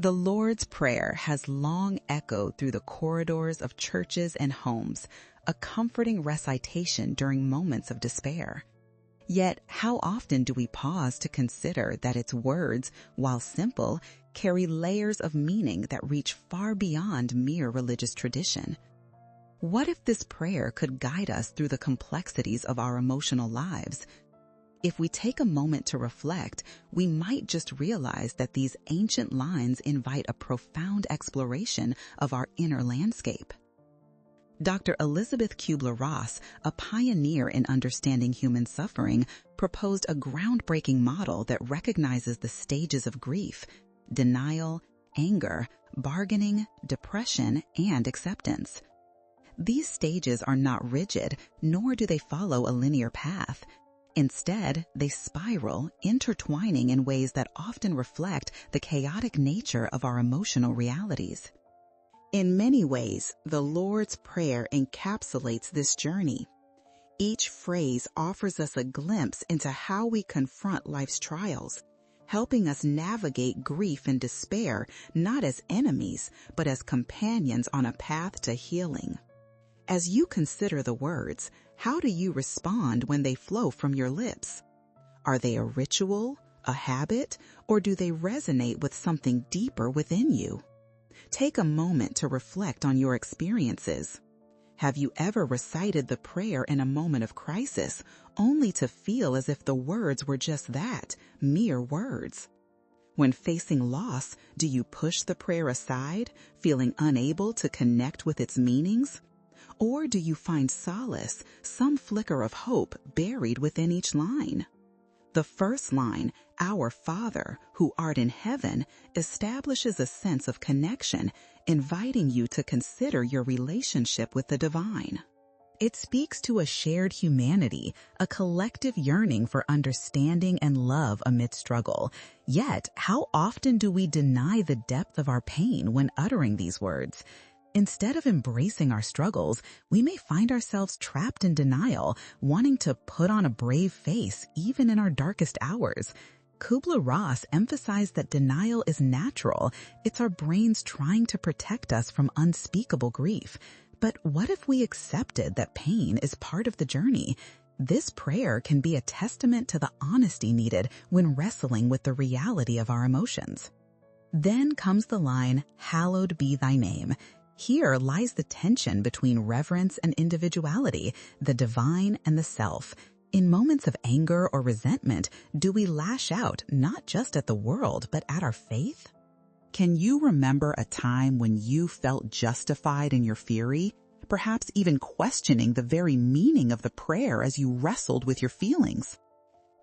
The Lord's Prayer has long echoed through the corridors of churches and homes, a comforting recitation during moments of despair. Yet, how often do we pause to consider that its words, while simple, carry layers of meaning that reach far beyond mere religious tradition? What if this prayer could guide us through the complexities of our emotional lives? If we take a moment to reflect, we might just realize that these ancient lines invite a profound exploration of our inner landscape. Dr. Elisabeth Kübler-Ross, a pioneer in understanding human suffering, proposed a groundbreaking model that recognizes the stages of grief: denial, anger, bargaining, depression, and acceptance. These stages are not rigid, nor do they follow a linear path. Instead, they spiral, intertwining in ways that often reflect the chaotic nature of our emotional realities. In many ways, the Lord's Prayer encapsulates this journey. Each phrase offers us a glimpse into how we confront life's trials, helping us navigate grief and despair not as enemies, but as companions on a path to healing. As you consider the words, how do you respond when they flow from your lips? Are they a ritual, a habit, or do they resonate with something deeper within you? Take a moment to reflect on your experiences. Have you ever recited the prayer in a moment of crisis, only to feel as if the words were just that, mere words? When facing loss, do you push the prayer aside, feeling unable to connect with its meanings? Or do you find solace, some flicker of hope buried within each line? The first line, "Our Father, who art in heaven," establishes a sense of connection, inviting you to consider your relationship with the divine. It speaks to a shared humanity, a collective yearning for understanding and love amid struggle. Yet, how often do we deny the depth of our pain when uttering these words? Instead of embracing our struggles, we may find ourselves trapped in denial, wanting to put on a brave face even in our darkest hours. Kübler-Ross emphasized that denial is natural. It's our brains trying to protect us from unspeakable grief. But what if we accepted that pain is part of the journey? This prayer can be a testament to the honesty needed when wrestling with the reality of our emotions. Then comes the line, "Hallowed be thy name." Here lies the tension between reverence and individuality, the divine and the self. In moments of anger or resentment, do we lash out not just at the world, but at our faith? Can you remember a time when you felt justified in your fury, perhaps even questioning the very meaning of the prayer as you wrestled with your feelings?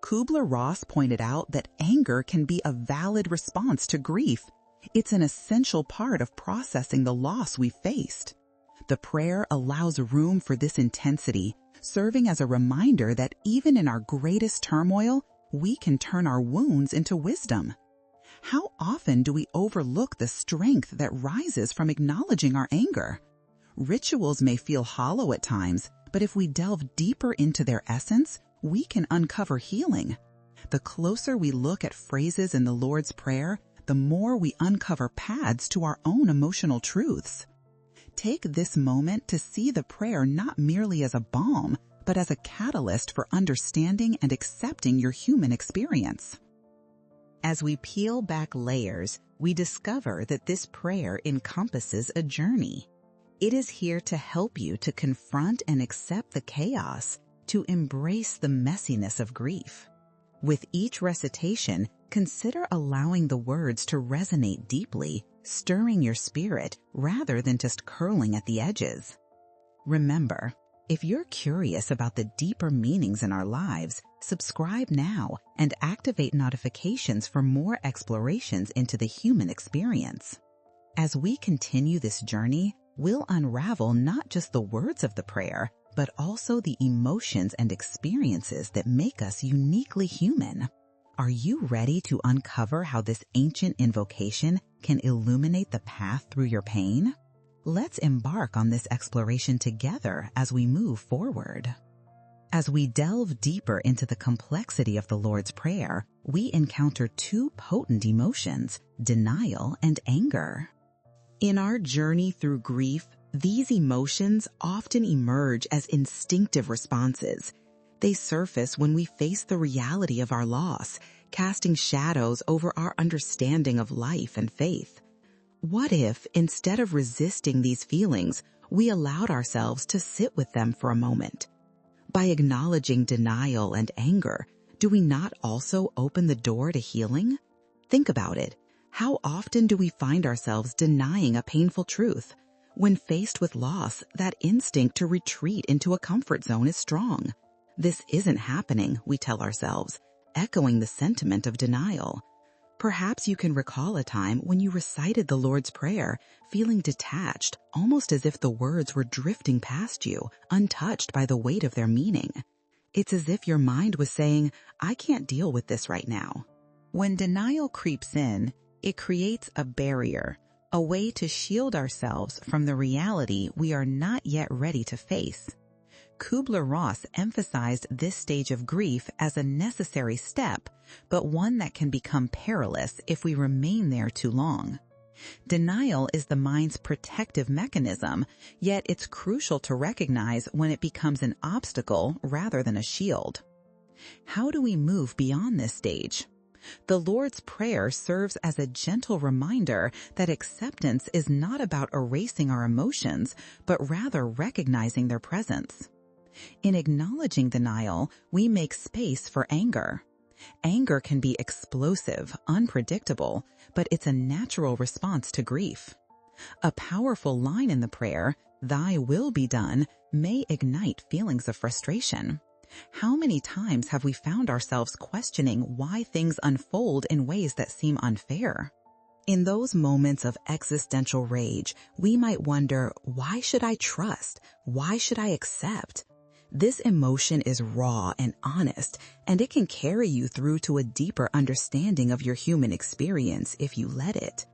Kübler-Ross pointed out that anger can be a valid response to grief. It's an essential part of processing the loss we faced. The prayer allows room for this intensity, serving as a reminder that even in our greatest turmoil, we can turn our wounds into wisdom. How often do we overlook the strength that rises from acknowledging our anger? Rituals may feel hollow at times, but if we delve deeper into their essence, we can uncover healing. The closer we look at phrases in the Lord's Prayer, the more we uncover paths to our own emotional truths. Take this moment to see the prayer not merely as a balm, but as a catalyst for understanding and accepting your human experience. As we peel back layers, we discover that this prayer encompasses a journey. It is here to help you to confront and accept the chaos, to embrace the messiness of grief. With each recitation, consider allowing the words to resonate deeply, stirring your spirit rather than just curling at the edges. Remember, if you're curious about the deeper meanings in our lives, subscribe now and activate notifications for more explorations into the human experience. As we continue this journey, we'll unravel not just the words of the prayer, but also the emotions and experiences that make us uniquely human. Are you ready to uncover how this ancient invocation can illuminate the path through your pain? Let's embark on this exploration together as we move forward. As we delve deeper into the complexity of the Lord's Prayer, we encounter two potent emotions, denial, and anger. In our journey through grief, these emotions often emerge as instinctive responses. They surface when we face the reality of our loss, casting shadows over our understanding of life and faith. What if, instead of resisting these feelings, we allowed ourselves to sit with them for a moment? By acknowledging denial and anger, do we not also open the door to healing? Think about it. How often do we find ourselves denying a painful truth? When faced with loss, that instinct to retreat into a comfort zone is strong. This isn't happening, we tell ourselves, echoing the sentiment of denial. Perhaps you can recall a time when you recited the Lord's Prayer, feeling detached, almost as if the words were drifting past you, untouched by the weight of their meaning. It's as if your mind was saying, "I can't deal with this right now." When denial creeps in, it creates a barrier, a way to shield ourselves from the reality we are not yet ready to face. Kübler-Ross emphasized this stage of grief as a necessary step, but one that can become perilous if we remain there too long. Denial is the mind's protective mechanism, yet it's crucial to recognize when it becomes an obstacle rather than a shield. How do we move beyond this stage? The Lord's Prayer serves as a gentle reminder that acceptance is not about erasing our emotions, but rather recognizing their presence. In acknowledging denial, we make space for anger. Anger can be explosive, unpredictable, but it's a natural response to grief. A powerful line in the prayer, "Thy will be done," may ignite feelings of frustration. How many times have we found ourselves questioning why things unfold in ways that seem unfair? In those moments of existential rage, we might wonder, why should I trust? Why should I accept? This emotion is raw and honest, and it can carry you through to a deeper understanding of your human experience if you let it.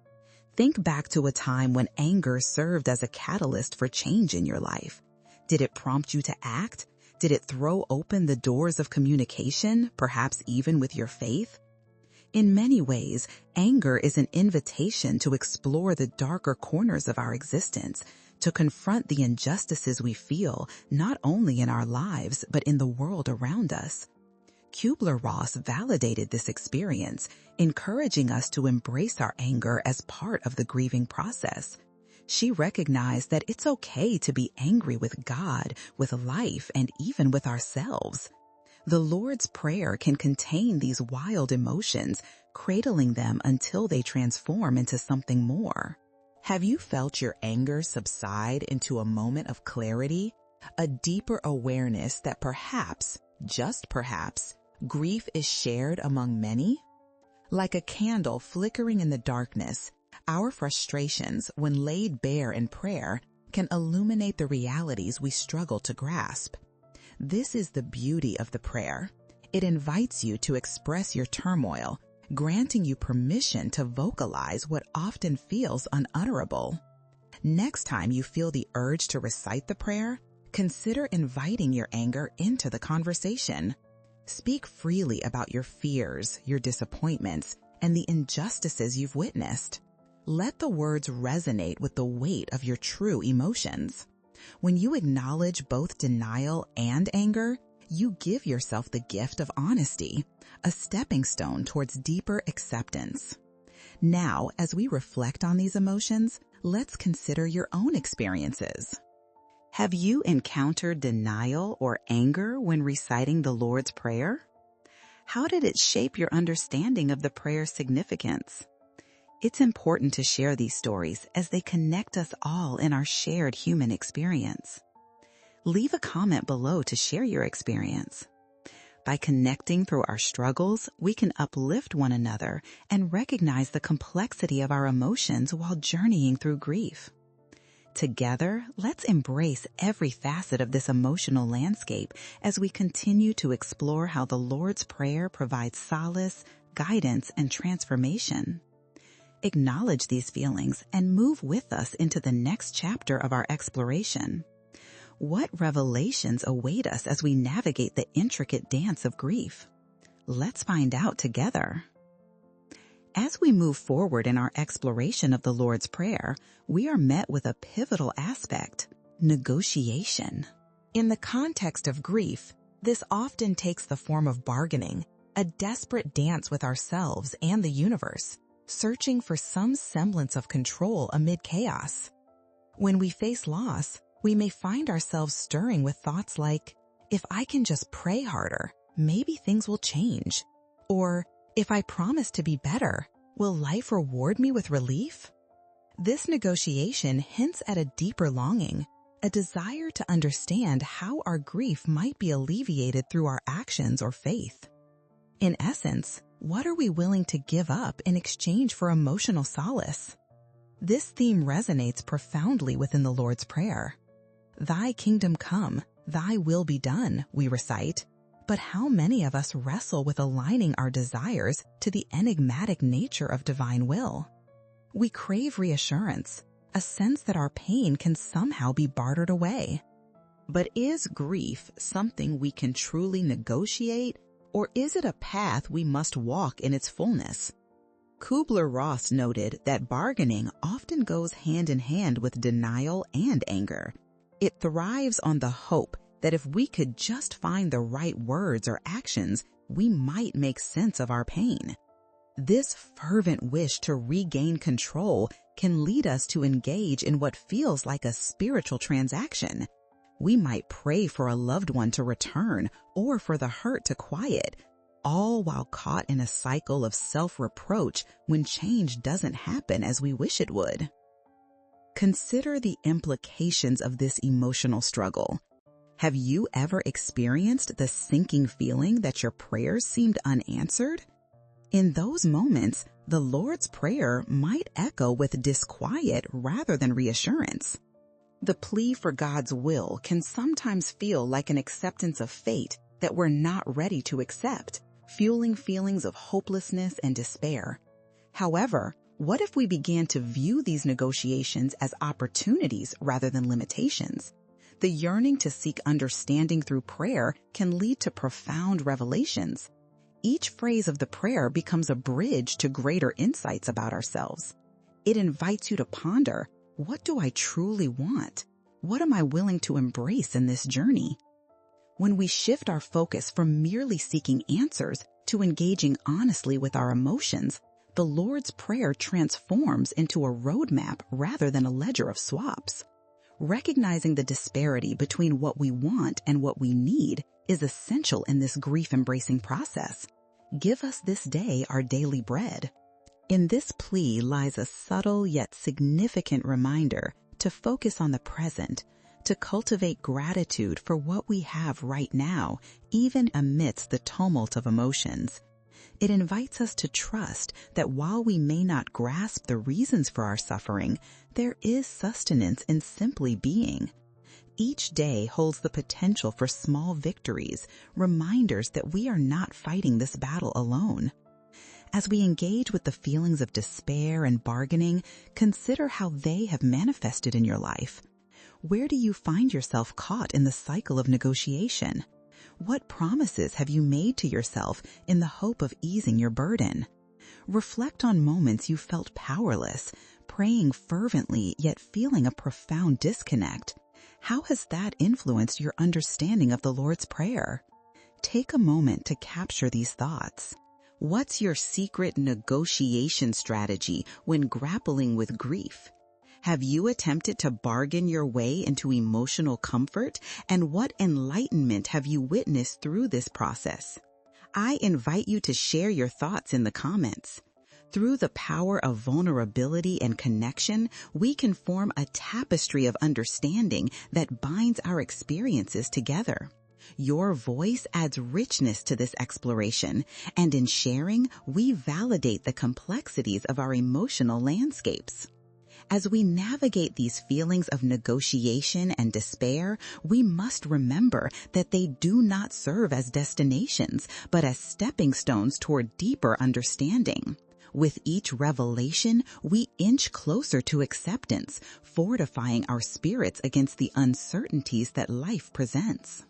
Think back to a time when anger served as a catalyst for change in your life. Did it prompt you to act? Did it throw open the doors of communication, perhaps even with your faith? In many ways, anger is an invitation to explore the darker corners of our existence, to confront the injustices we feel, not only in our lives, but in the world around us. Kübler-Ross validated this experience, encouraging us to embrace our anger as part of the grieving process. She recognized that it's okay to be angry with God, with life, and even with ourselves. The Lord's Prayer can contain these wild emotions, cradling them until they transform into something more. Have you felt your anger subside into a moment of clarity, a deeper awareness that perhaps, just perhaps, grief is shared among many? Like a candle flickering in the darkness, our frustrations, when laid bare in prayer, can illuminate the realities we struggle to grasp. This is the beauty of the prayer. It invites you to express your turmoil, granting you permission to vocalize what often feels unutterable. Next time you feel the urge to recite the prayer, consider inviting your anger into the conversation. Speak freely about your fears, your disappointments, and the injustices you've witnessed. Let the words resonate with the weight of your true emotions. When you acknowledge both denial and anger, you give yourself the gift of honesty, a stepping stone towards deeper acceptance. Now, as we reflect on these emotions, let's consider your own experiences. Have you encountered denial or anger when reciting the Lord's Prayer? How did it shape your understanding of the prayer's significance? It's important to share these stories as they connect us all in our shared human experience. Leave a comment below to share your experience. By connecting through our struggles, we can uplift one another and recognize the complexity of our emotions while journeying through grief. Together, let's embrace every facet of this emotional landscape as we continue to explore how the Lord's Prayer provides solace, guidance, and transformation. Acknowledge these feelings and move with us into the next chapter of our exploration. What revelations await us as we navigate the intricate dance of grief? Let's find out together. As we move forward in our exploration of the Lord's Prayer, we are met with a pivotal aspect: negotiation. In the context of grief, this often takes the form of bargaining, a desperate dance with ourselves and the universe, searching for some semblance of control amid chaos. When we face loss, we may find ourselves stirring with thoughts like, if I can just pray harder, maybe things will change. Or, if I promise to be better, will life reward me with relief? This negotiation hints at a deeper longing, a desire to understand how our grief might be alleviated through our actions or faith. In essence, what are we willing to give up in exchange for emotional solace? This theme resonates profoundly within the Lord's Prayer. Thy kingdom come, thy will be done, we recite. But how many of us wrestle with aligning our desires to the enigmatic nature of divine will? We crave reassurance, a sense that our pain can somehow be bartered away. But is grief something we can truly negotiate, or is it a path we must walk in its fullness? Kübler-Ross noted that bargaining often goes hand in hand with denial and anger. It thrives on the hope that if we could just find the right words or actions, we might make sense of our pain. This fervent wish to regain control can lead us to engage in what feels like a spiritual transaction. We might pray for a loved one to return or for the hurt to quiet, all while caught in a cycle of self-reproach when change doesn't happen as we wish it would. Consider the implications of this emotional struggle. Have you ever experienced the sinking feeling that your prayers seemed unanswered? In those moments, the Lord's Prayer might echo with disquiet rather than reassurance. The plea for God's will can sometimes feel like an acceptance of fate that we're not ready to accept, fueling feelings of hopelessness and despair. However, what if we began to view these negotiations as opportunities rather than limitations? The yearning to seek understanding through prayer can lead to profound revelations. Each phrase of the prayer becomes a bridge to greater insights about ourselves. It invites you to ponder, what do I truly want? What am I willing to embrace in this journey? When we shift our focus from merely seeking answers to engaging honestly with our emotions, the Lord's Prayer transforms into a roadmap rather than a ledger of swaps. Recognizing the disparity between what we want and what we need is essential in this grief-embracing process. Give us this day our daily bread. In this plea lies a subtle yet significant reminder to focus on the present, to cultivate gratitude for what we have right now, even amidst the tumult of emotions. It invites us to trust that while we may not grasp the reasons for our suffering, there is sustenance in simply being. Each day holds the potential for small victories, reminders that we are not fighting this battle alone. As we engage with the feelings of despair and bargaining, consider how they have manifested in your life. Where do you find yourself caught in the cycle of negotiation? What promises have you made to yourself in the hope of easing your burden? Reflect on moments you felt powerless, praying fervently yet feeling a profound disconnect. How has that influenced your understanding of the Lord's Prayer? Take a moment to capture these thoughts. What's your secret negotiation strategy when grappling with grief? Have you attempted to bargain your way into emotional comfort? And what enlightenment have you witnessed through this process? I invite you to share your thoughts in the comments. Through the power of vulnerability and connection, we can form a tapestry of understanding that binds our experiences together. Your voice adds richness to this exploration, and in sharing, we validate the complexities of our emotional landscapes. As we navigate these feelings of negotiation and despair, we must remember that they do not serve as destinations, but as stepping stones toward deeper understanding. With each revelation, we inch closer to acceptance, fortifying our spirits against the uncertainties that life presents.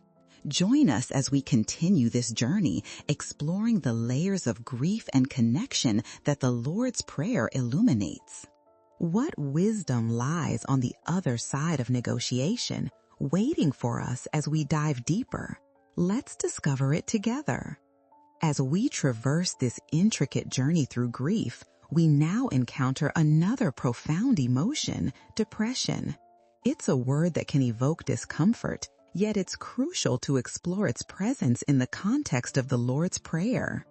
Join us as we continue this journey, exploring the layers of grief and connection that the Lord's Prayer illuminates. What wisdom lies on the other side of negotiation, waiting for us as we dive deeper? Let's discover it together. As we traverse this intricate journey through grief, we now encounter another profound emotion, depression. It's a word that can evoke discomfort, yet it's crucial to explore its presence in the context of the Lord's Prayer.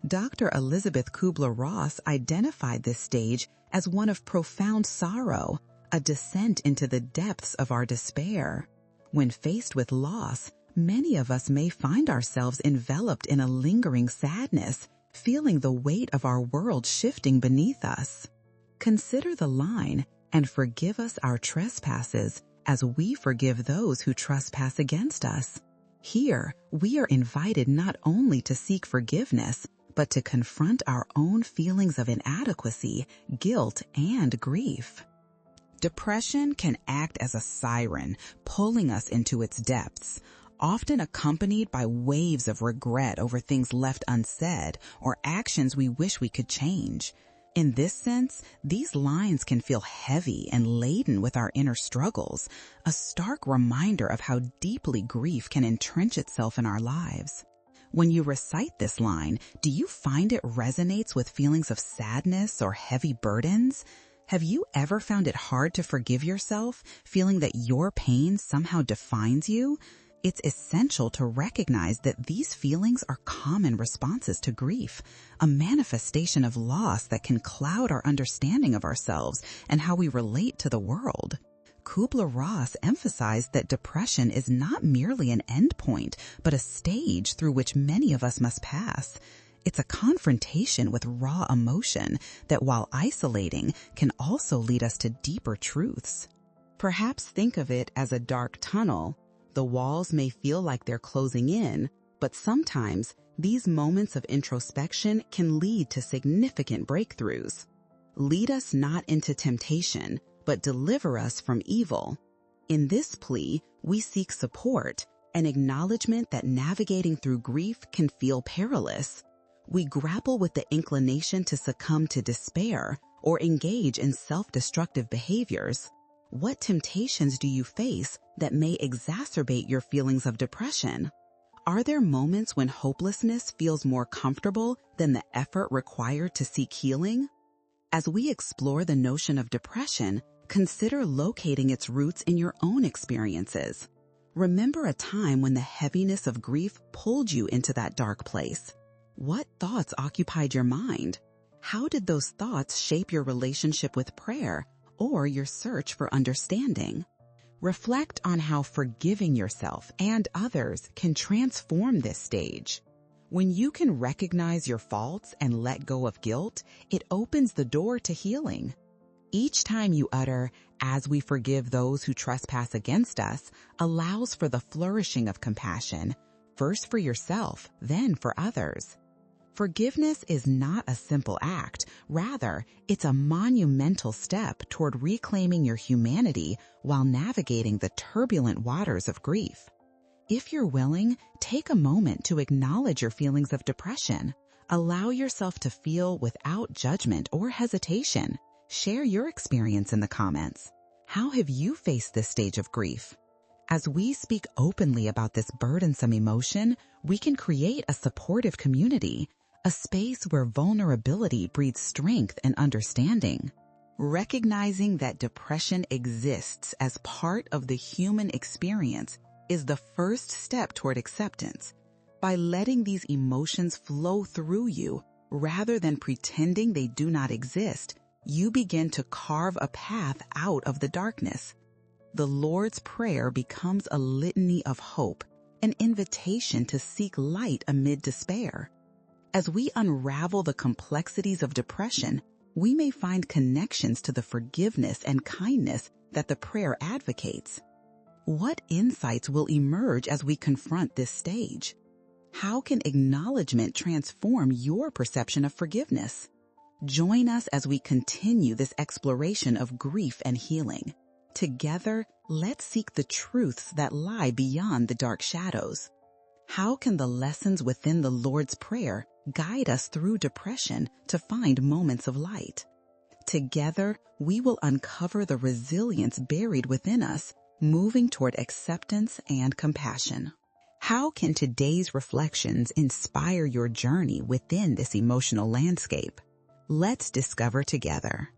Dr. Elisabeth Kübler-Ross identified this stage as one of profound sorrow, a descent into the depths of our despair. When faced with loss, many of us may find ourselves enveloped in a lingering sadness, feeling the weight of our world shifting beneath us. Consider the line, "And forgive us our trespasses, as we forgive those who trespass against us." Here, we are invited not only to seek forgiveness, but to confront our own feelings of inadequacy, guilt, and grief. Depression can act as a siren, pulling us into its depths, often accompanied by waves of regret over things left unsaid or actions we wish we could change. In this sense, these lines can feel heavy and laden with our inner struggles, a stark reminder of how deeply grief can entrench itself in our lives. When you recite this line, do you find it resonates with feelings of sadness or heavy burdens? Have you ever found it hard to forgive yourself, feeling that your pain somehow defines you? It's essential to recognize that these feelings are common responses to grief, a manifestation of loss that can cloud our understanding of ourselves and how we relate to the world. Kübler-Ross emphasized that depression is not merely an endpoint, but a stage through which many of us must pass. It's a confrontation with raw emotion that, while isolating, can also lead us to deeper truths. Perhaps think of it as a dark tunnel. The walls may feel like they're closing in, but sometimes these moments of introspection can lead to significant breakthroughs. Lead us not into temptation, but deliver us from evil. In this plea, we seek support, an acknowledgement that navigating through grief can feel perilous. We grapple with the inclination to succumb to despair or engage in self-destructive behaviors. What temptations do you face that may exacerbate your feelings of depression? Are there moments when hopelessness feels more comfortable than the effort required to seek healing? As we explore the notion of depression, consider locating its roots in your own experiences. Remember a time when the heaviness of grief pulled you into that dark place. What thoughts occupied your mind? How did those thoughts shape your relationship with prayer or your search for understanding? Reflect on how forgiving yourself and others can transform this stage. When you can recognize your faults and let go of guilt, it opens the door to healing. Each time you utter, "As we forgive those who trespass against us," allows for the flourishing of compassion, first for yourself, then for others. Forgiveness is not a simple act. Rather, it's a monumental step toward reclaiming your humanity while navigating the turbulent waters of grief. If you're willing, take a moment to acknowledge your feelings of depression. Allow yourself to feel without judgment or hesitation. Share your experience in the comments. How have you faced this stage of grief? As we speak openly about this burdensome emotion, we can create a supportive community, a space where vulnerability breeds strength and understanding. Recognizing that depression exists as part of the human experience is the first step toward acceptance. By letting these emotions flow through you, rather than pretending they do not exist, you begin to carve a path out of the darkness. The Lord's Prayer becomes a litany of hope, an invitation to seek light amid despair. As we unravel the complexities of depression, we may find connections to the forgiveness and kindness that the prayer advocates. What insights will emerge as we confront this stage? How can acknowledgement transform your perception of forgiveness? Join us as we continue this exploration of grief and healing. Together, let's seek the truths that lie beyond the dark shadows. How can the lessons within the Lord's Prayer guide us through depression to find moments of light? Together, we will uncover the resilience buried within us, moving toward acceptance and compassion. How can today's reflections inspire your journey within this emotional landscape? Let's discover together.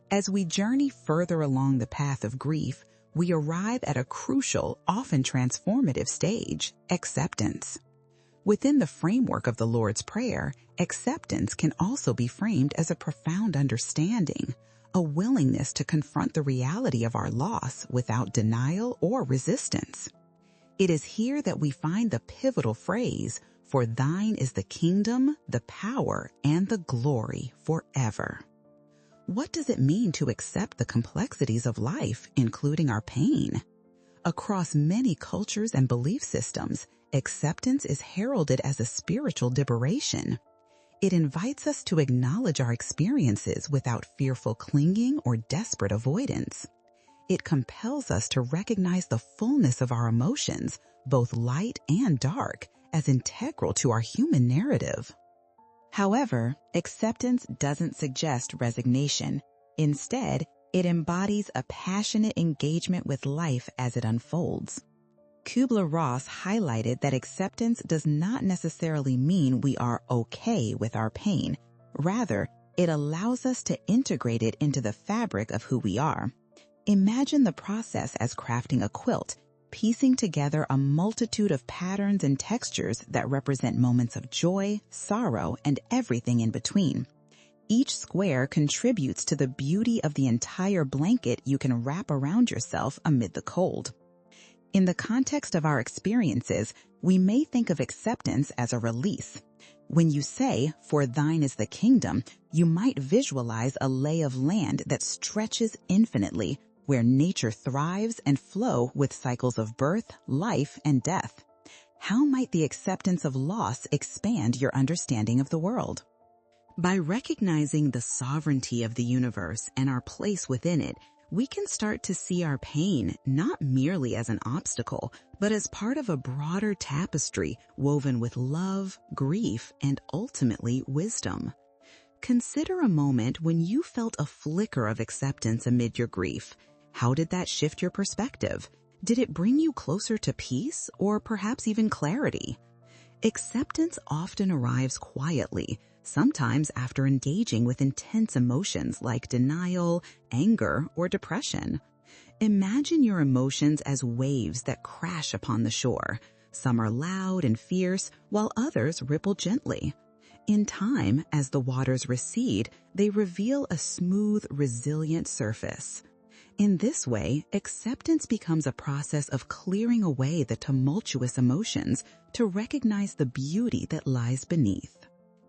As we journey further along the path of grief, we arrive at a crucial, often transformative stage, acceptance. Within the framework of the Lord's Prayer, acceptance can also be framed as a profound understanding, a willingness to confront the reality of our loss without denial or resistance. It is here that we find the pivotal phrase, "For thine is the kingdom, the power, and the glory forever." What does it mean to accept the complexities of life, including our pain? Across many cultures and belief systems, acceptance is heralded as a spiritual liberation. It invites us to acknowledge our experiences without fearful clinging or desperate avoidance. It compels us to recognize the fullness of our emotions, both light and dark, as integral to our human narrative. However, acceptance doesn't suggest resignation. Instead, it embodies a passionate engagement with life as it unfolds. Kübler-Ross highlighted that acceptance does not necessarily mean we are okay with our pain. Rather, it allows us to integrate it into the fabric of who we are. Imagine the process as crafting a quilt, piecing together a multitude of patterns and textures that represent moments of joy, sorrow, and everything in between. Each square contributes to the beauty of the entire blanket you can wrap around yourself amid the cold. In the context of our experiences, we may think of acceptance as a release. When you say, "For thine is the kingdom," you might visualize a lay of land that stretches infinitely, where nature thrives and flows with cycles of birth, life, and death. How might the acceptance of loss expand your understanding of the world? By recognizing the sovereignty of the universe and our place within it, we can start to see our pain not merely as an obstacle, but as part of a broader tapestry woven with love, grief, and ultimately wisdom. Consider a moment when you felt a flicker of acceptance amid your grief. How did that shift your perspective? Did it bring you closer to peace or perhaps even clarity? Acceptance often arrives quietly, sometimes after engaging with intense emotions like denial, anger, or depression. Imagine your emotions as waves that crash upon the shore. Some are loud and fierce, while others ripple gently. In time, as the waters recede, they reveal a smooth, resilient surface. In this way, acceptance becomes a process of clearing away the tumultuous emotions to recognize the beauty that lies beneath.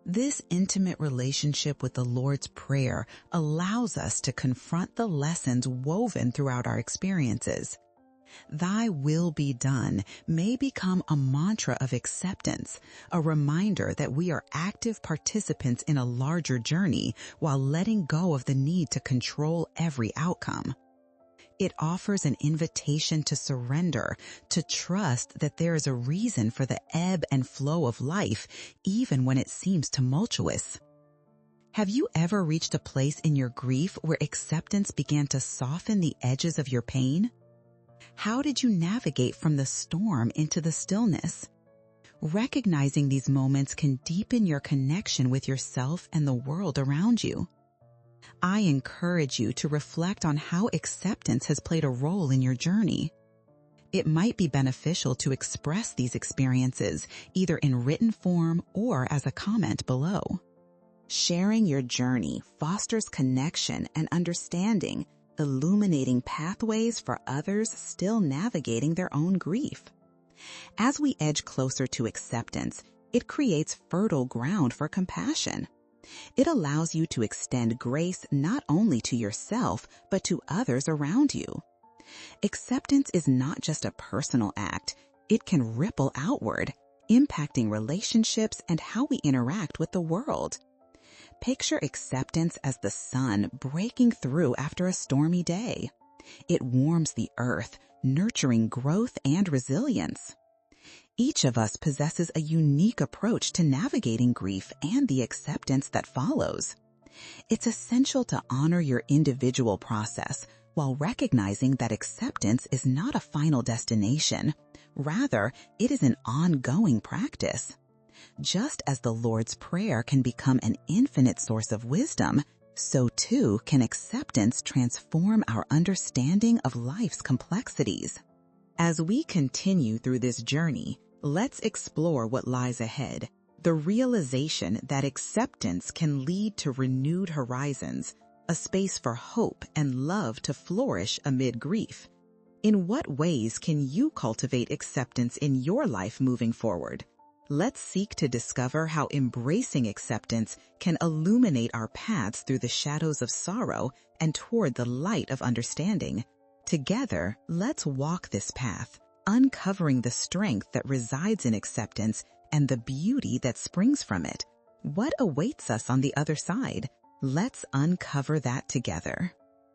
This intimate relationship with the Lord's Prayer allows us to confront the lessons woven throughout our experiences. "Thy will be done" may become a mantra of acceptance, a reminder that we are active participants in a larger journey while letting go of the need to control every outcome. It offers an invitation to surrender, to trust that there is a reason for the ebb and flow of life, even when it seems tumultuous. Have you ever reached a place in your grief where acceptance began to soften the edges of your pain? How did you navigate from the storm into the stillness? Recognizing these moments can deepen your connection with yourself and the world around you. I encourage you to reflect on how acceptance has played a role in your journey. It might be beneficial to express these experiences, either in written form or as a comment below. Sharing your journey fosters connection and understanding, illuminating pathways for others still navigating their own grief. As we edge closer to acceptance, it creates fertile ground for compassion. It allows you to extend grace not only to yourself, but to others around you. Acceptance is not just a personal act. It can ripple outward, impacting relationships and how we interact with the world. Picture acceptance as the sun breaking through after a stormy day. It warms the earth, nurturing growth and resilience. Each of us possesses a unique approach to navigating grief and the acceptance that follows. It's essential to honor your individual process while recognizing that acceptance is not a final destination. Rather, it is an ongoing practice. Just as the Lord's Prayer can become an infinite source of wisdom, so too can acceptance transform our understanding of life's complexities. As we continue through this journey, let's explore what lies ahead. The realization that acceptance can lead to renewed horizons, a space for hope and love to flourish amid grief. In what ways can you cultivate acceptance in your life moving forward? Let's seek to discover how embracing acceptance can illuminate our paths through the shadows of sorrow and toward the light of understanding. Together, let's walk this path, uncovering the strength that resides in acceptance and the beauty that springs from it. What awaits us on the other side? Let's uncover that together.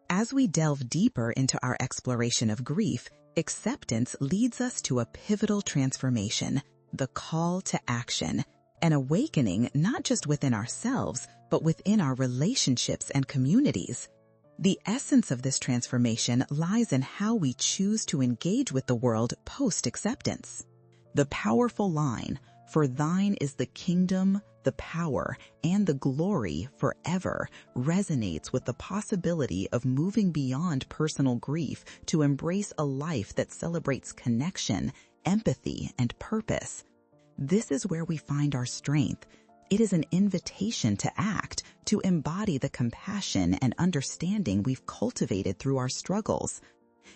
As we delve deeper into our exploration of grief, acceptance leads us to a pivotal transformation, the call to action, an awakening not just within ourselves, but within our relationships and communities. The essence of this transformation lies in how we choose to engage with the world post-acceptance. The powerful line, "For thine is the kingdom, the power, and the glory forever," resonates with the possibility of moving beyond personal grief to embrace a life that celebrates connection, empathy, and purpose. This is where we find our strength. It is an invitation to act, to embody the compassion and understanding we've cultivated through our struggles.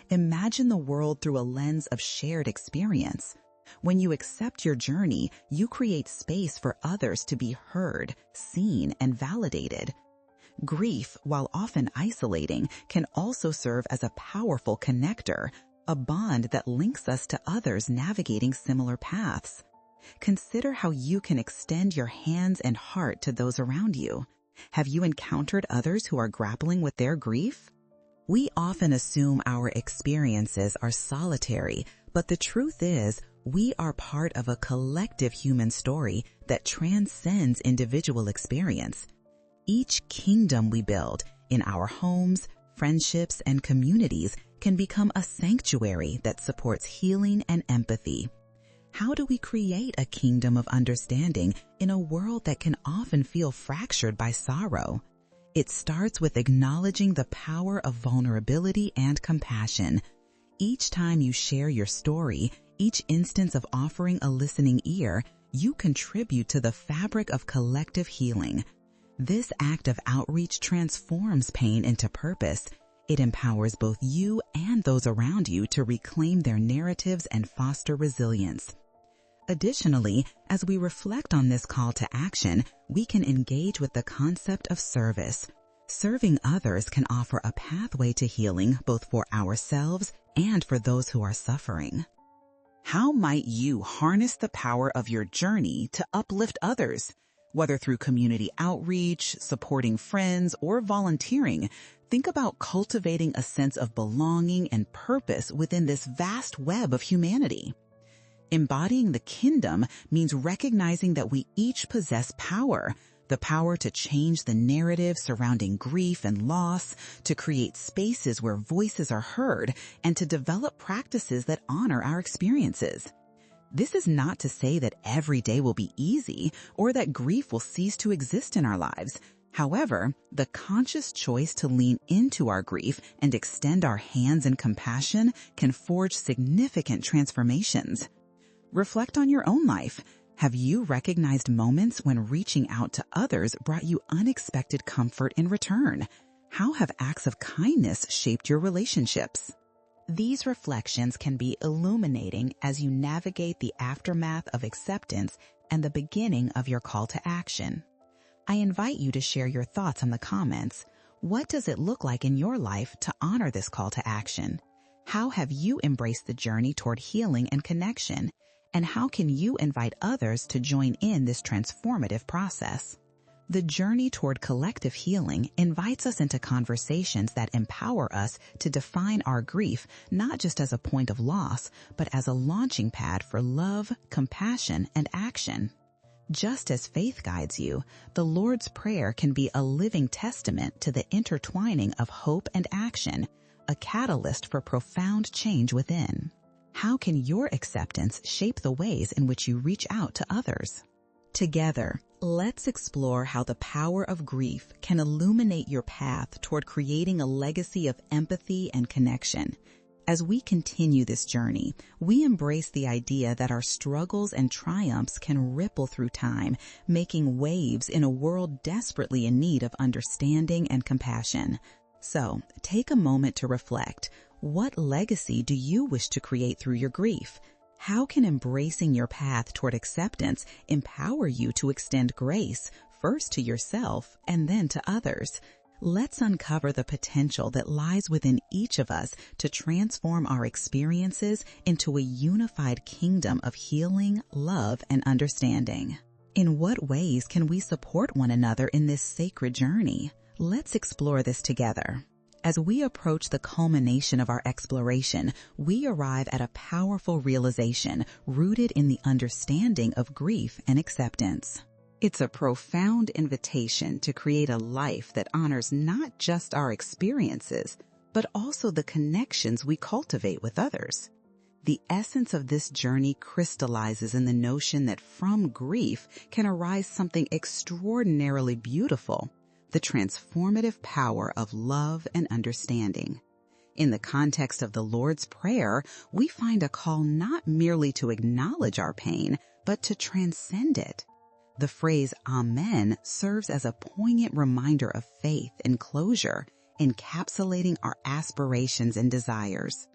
Imagine the world through a lens of shared experience. When you accept your journey, you create space for others to be heard, seen, and validated. Grief, while often isolating, can also serve as a powerful connector, a bond that links us to others navigating similar paths. Consider how you can extend your hands and heart to those around you. Have you encountered others who are grappling with their grief? We often assume our experiences are solitary, but the truth is, we are part of a collective human story that transcends individual experience. Each kingdom we build in our homes, friendships, and communities can become a sanctuary that supports healing and empathy. How do we create a kingdom of understanding in a world that can often feel fractured by sorrow? It starts with acknowledging the power of vulnerability and compassion. Each time you share your story, each instance of offering a listening ear, you contribute to the fabric of collective healing. This act of outreach transforms pain into purpose. It empowers both you and those around you to reclaim their narratives and foster resilience. Additionally, as we reflect on this call to action, we can engage with the concept of service. Serving others can offer a pathway to healing both for ourselves and for those who are suffering. How might you harness the power of your journey to uplift others? Whether through community outreach, supporting friends, or volunteering, think about cultivating a sense of belonging and purpose within this vast web of humanity. Embodying the kingdom means recognizing that we each possess power, the power to change the narrative surrounding grief and loss, to create spaces where voices are heard, and to develop practices that honor our experiences. This is not to say that every day will be easy or that grief will cease to exist in our lives. However, the conscious choice to lean into our grief and extend our hands in compassion can forge significant transformations. Reflect on your own life. Have you recognized moments when reaching out to others brought you unexpected comfort in return? How have acts of kindness shaped your relationships? These reflections can be illuminating as you navigate the aftermath of acceptance and the beginning of your call to action. I invite you to share your thoughts in the comments. What does it look like in your life to honor this call to action? How have you embraced the journey toward healing and connection? And how can you invite others to join in this transformative process? The journey toward collective healing invites us into conversations that empower us to define our grief not just as a point of loss, but as a launching pad for love, compassion, and action. Just as faith guides you, the Lord's Prayer can be a living testament to the intertwining of hope and action, a catalyst for profound change within. How can your acceptance shape the ways in which you reach out to others? Together, let's explore how the power of grief can illuminate your path toward creating a legacy of empathy and connection. As we continue this journey, we embrace the idea that our struggles and triumphs can ripple through time, making waves in a world desperately in need of understanding and compassion. So, take a moment to reflect. What legacy do you wish to create through your grief? How can embracing your path toward acceptance empower you to extend grace, first to yourself and then to others? Let's uncover the potential that lies within each of us to transform our experiences into a unified kingdom of healing, love, and understanding. In what ways can we support one another in this sacred journey? Let's explore this together. As we approach the culmination of our exploration, we arrive at a powerful realization rooted in the understanding of grief and acceptance. It's a profound invitation to create a life that honors not just our experiences, but also the connections we cultivate with others. The essence of this journey crystallizes in the notion that from grief can arise something extraordinarily beautiful, the transformative power of love and understanding. In the context of the Lord's Prayer, we find a call not merely to acknowledge our pain, but to transcend it. The phrase Amen serves as a poignant reminder of faith and closure, encapsulating our aspirations and desires.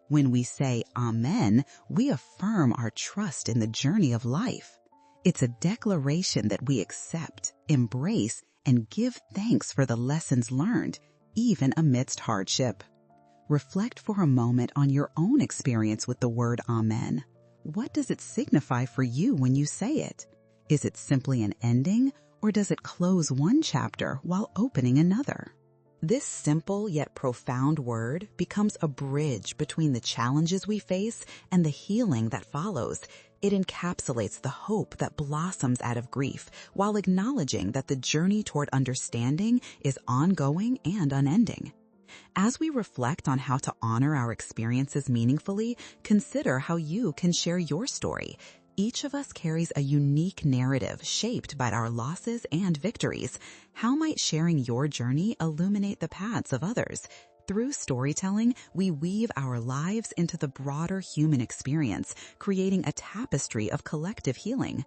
When we say Amen, we affirm our trust in the journey of life. It's a declaration that we accept, embrace, and give thanks for the lessons learned, even amidst hardship. Reflect for a moment on your own experience with the word Amen. What does it signify for you when you say it? Is it simply an ending, or does it close one chapter while opening another? This simple yet profound word becomes a bridge between the challenges we face and the healing that follows. It encapsulates the hope that blossoms out of grief, while acknowledging that the journey toward understanding is ongoing and unending. As we reflect on how to honor our experiences meaningfully, consider how you can share your story. Each of us carries a unique narrative shaped by our losses and victories. How might sharing your journey illuminate the paths of others? Through storytelling, we weave our lives into the broader human experience, creating a tapestry of collective healing.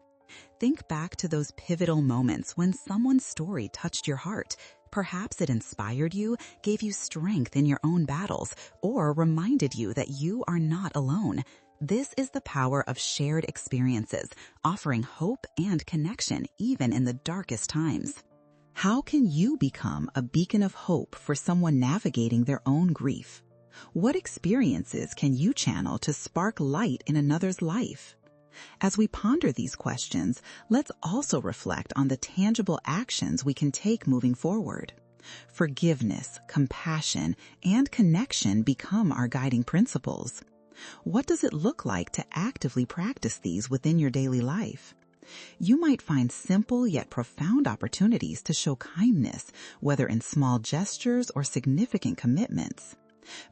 Think back to those pivotal moments when someone's story touched your heart. Perhaps it inspired you, gave you strength in your own battles, or reminded you that you are not alone. This is the power of shared experiences, offering hope and connection even in the darkest times. How can you become a beacon of hope for someone navigating their own grief? What experiences can you channel to spark light in another's life? As we ponder these questions, let's also reflect on the tangible actions we can take moving forward. Forgiveness, compassion, and connection become our guiding principles. What does it look like to actively practice these within your daily life? You might find simple yet profound opportunities to show kindness, whether in small gestures or significant commitments.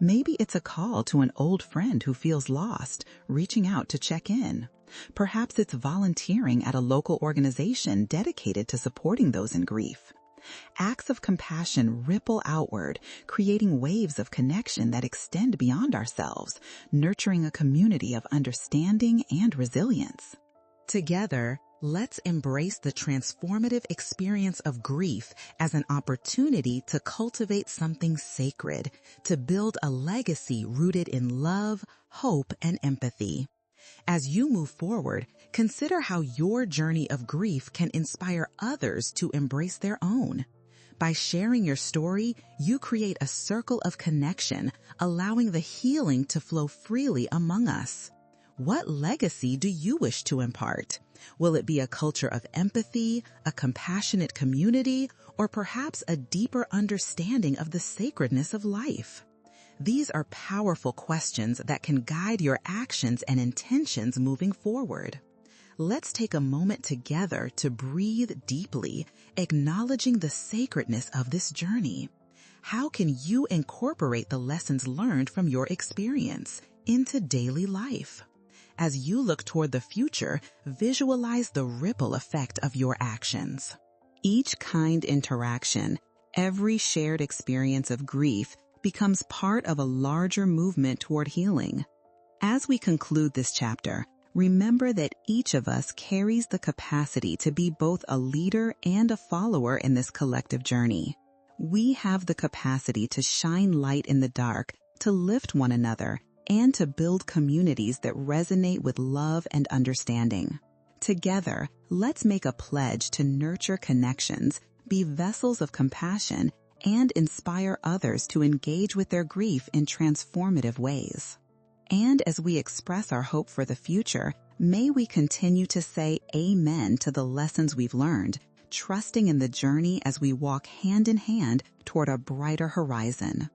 Maybe it's a call to an old friend who feels lost, reaching out to check in. Perhaps it's volunteering at a local organization dedicated to supporting those in grief. Acts of compassion ripple outward, creating waves of connection that extend beyond ourselves, nurturing a community of understanding and resilience. Together, let's embrace the transformative experience of grief as an opportunity to cultivate something sacred, to build a legacy rooted in love, hope, and empathy. As you move forward, consider how your journey of grief can inspire others to embrace their own. By sharing your story, you create a circle of connection, allowing the healing to flow freely among us. What legacy do you wish to impart? Will it be a culture of empathy, a compassionate community, or perhaps a deeper understanding of the sacredness of life? These are powerful questions that can guide your actions and intentions moving forward. Let's take a moment together to breathe deeply, acknowledging the sacredness of this journey. How can you incorporate the lessons learned from your experience into daily life? As you look toward the future, visualize the ripple effect of your actions. Each kind interaction, every shared experience of grief, becomes part of a larger movement toward healing. As we conclude this chapter, remember that each of us carries the capacity to be both a leader and a follower in this collective journey. We have the capacity to shine light in the dark, to lift one another, and to build communities that resonate with love and understanding. Together, let's make a pledge to nurture connections, be vessels of compassion, and inspire others to engage with their grief in transformative ways. And as we express our hope for the future, may we continue to say amen to the lessons we've learned, trusting in the journey as we walk hand in hand toward a brighter horizon.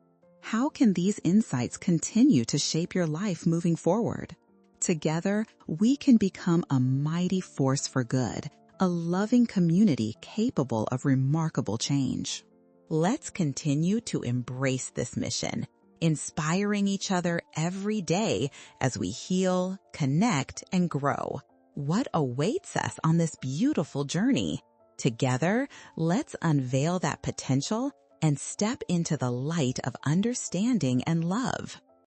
How can these insights continue to shape your life moving forward? Together, we can become a mighty force for good, a loving community capable of remarkable change. Let's continue to embrace this mission, inspiring each other every day as we heal, connect, and grow. What awaits us on this beautiful journey? Together, let's unveil that potential and step into the light of understanding and love.